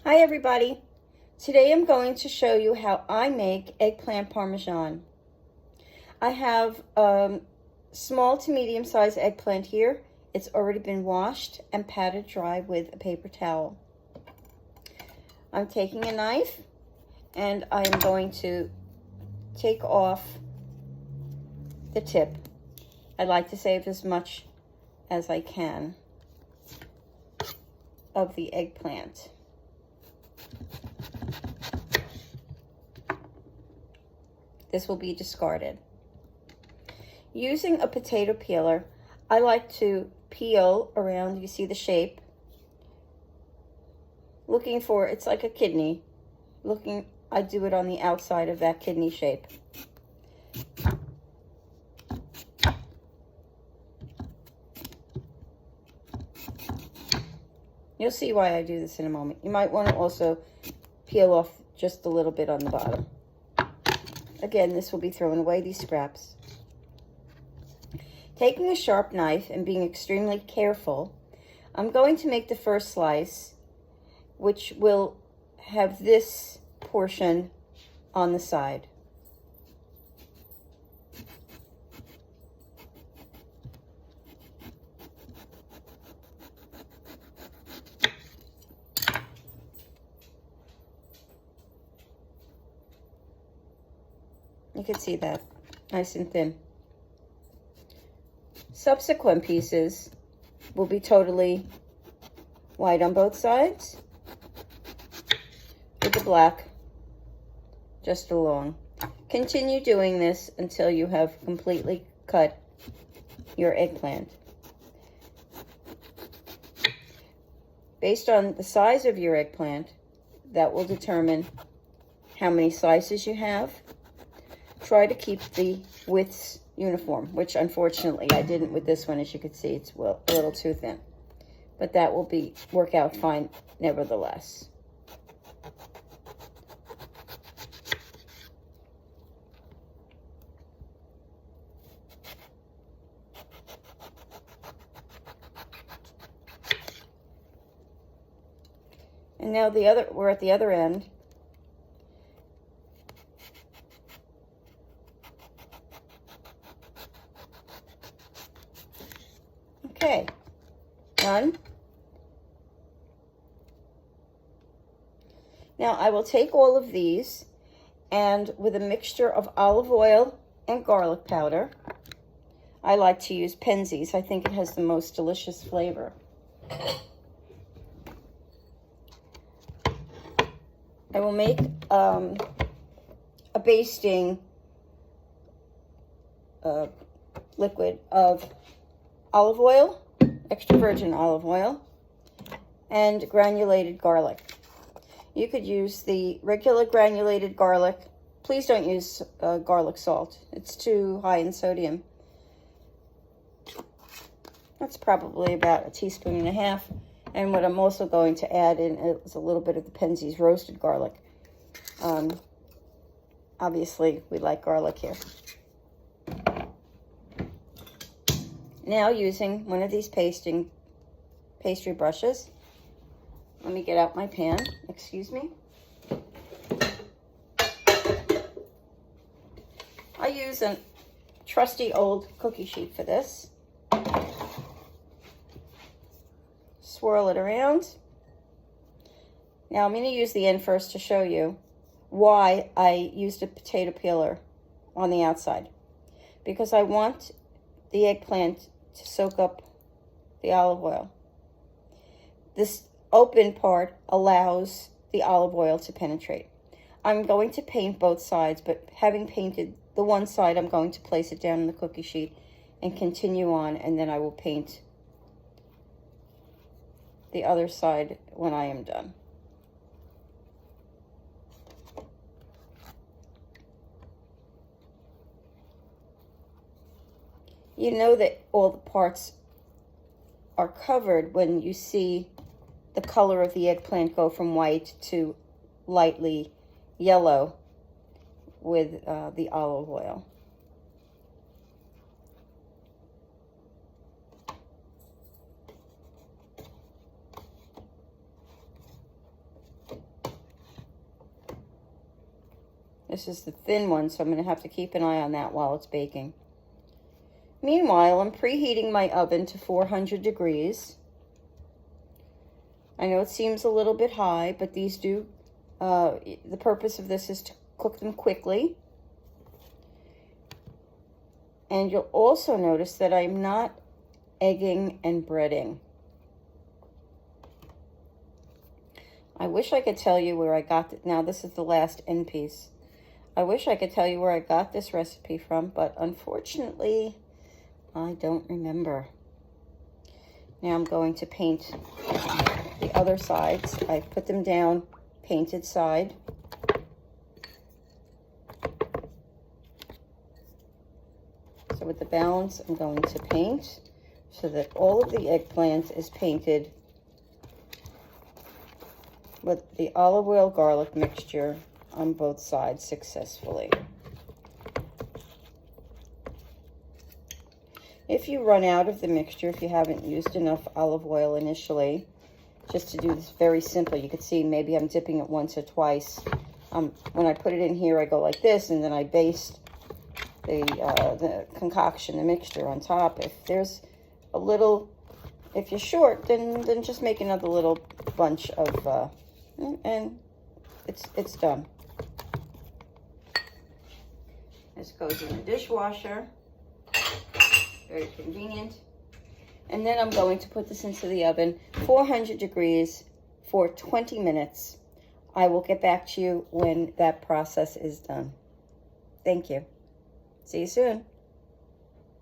Hi everybody. Today I'm going to show you how I make eggplant parmesan. I have small to medium sized eggplant here. It's already been washed and patted dry with a paper towel. I'm taking a knife and I'm going to take off the tip. I like to save as much as I can of the eggplant. This will be discarded. Using a potato peeler, I like to peel around. You see the shape. Looking for, it's like a kidney. I do it on the outside of that kidney shape. You'll see why I do this in a moment. You might want to also peel off just a little bit on the bottom. Again, this will be throwing away these scraps. Taking a sharp knife and being extremely careful, I'm going to make the first slice, which will have this portion on the side. You can see that, nice and thin. Subsequent pieces will be totally white on both sides with the black just along. Continue doing this until you have completely cut your eggplant. Based on the size of your eggplant, that will determine how many slices you have. Try to keep the widths uniform, which unfortunately I didn't with this one. As you can see, it's a little too thin, but that will work out fine nevertheless. And now we're at the other end. Okay, done. Now I will take all of these and with a mixture of olive oil and garlic powder, I like to use Penzeys. I think it has the most delicious flavor. I will make a basting liquid of olive oil, extra virgin olive oil, and granulated garlic. You could use the regular granulated garlic. Please don't use garlic salt. It's too high in sodium. That's probably about 1.5 teaspoons. And what I'm also going to add in is a little bit of the Penzeys roasted garlic. Obviously, we like garlic here. Now using one of these pastry brushes, let me get out my pan, excuse me. I use a trusty old cookie sheet for this. Swirl it around. Now I'm going to use the end first to show you why I used a potato peeler on the outside. Because I want the eggplant to soak up the olive oil. This open part allows the olive oil to penetrate. I'm going to paint both sides, but having painted the one side, I'm going to place it down in the cookie sheet and continue on, and then I will paint the other side when I am done. You know that all the parts are covered when you see the color of the eggplant go from white to lightly yellow with the olive oil. This is the thin one, so I'm going to have to keep an eye on that while it's baking. Meanwhile, I'm preheating my oven to 400 degrees. I know it seems a little bit high, but these do, the purpose of this is to cook them quickly. And you'll also notice that I'm not egging and breading. I wish I could tell you where I got it. Now, this is the last end piece. I wish I could tell you where I got this recipe from, but unfortunately, I don't remember. Now I'm going to paint the other sides. I put them down, painted side. So with the balance, I'm going to paint so that all of the eggplant is painted with the olive oil garlic mixture on both sides successfully. If you run out of the mixture, if you haven't used enough olive oil initially, just to do this very simple, you could see maybe I'm dipping it once or twice. When I put it in here, I go like this, and then I baste the concoction, the mixture on top. If there's a little, if you're short, then just make another little bunch of, and it's done. This goes in the dishwasher. Very convenient. And then I'm going to put this into the oven, 400 degrees for 20 minutes. I will get back to you when that process is done. Thank you. See you soon.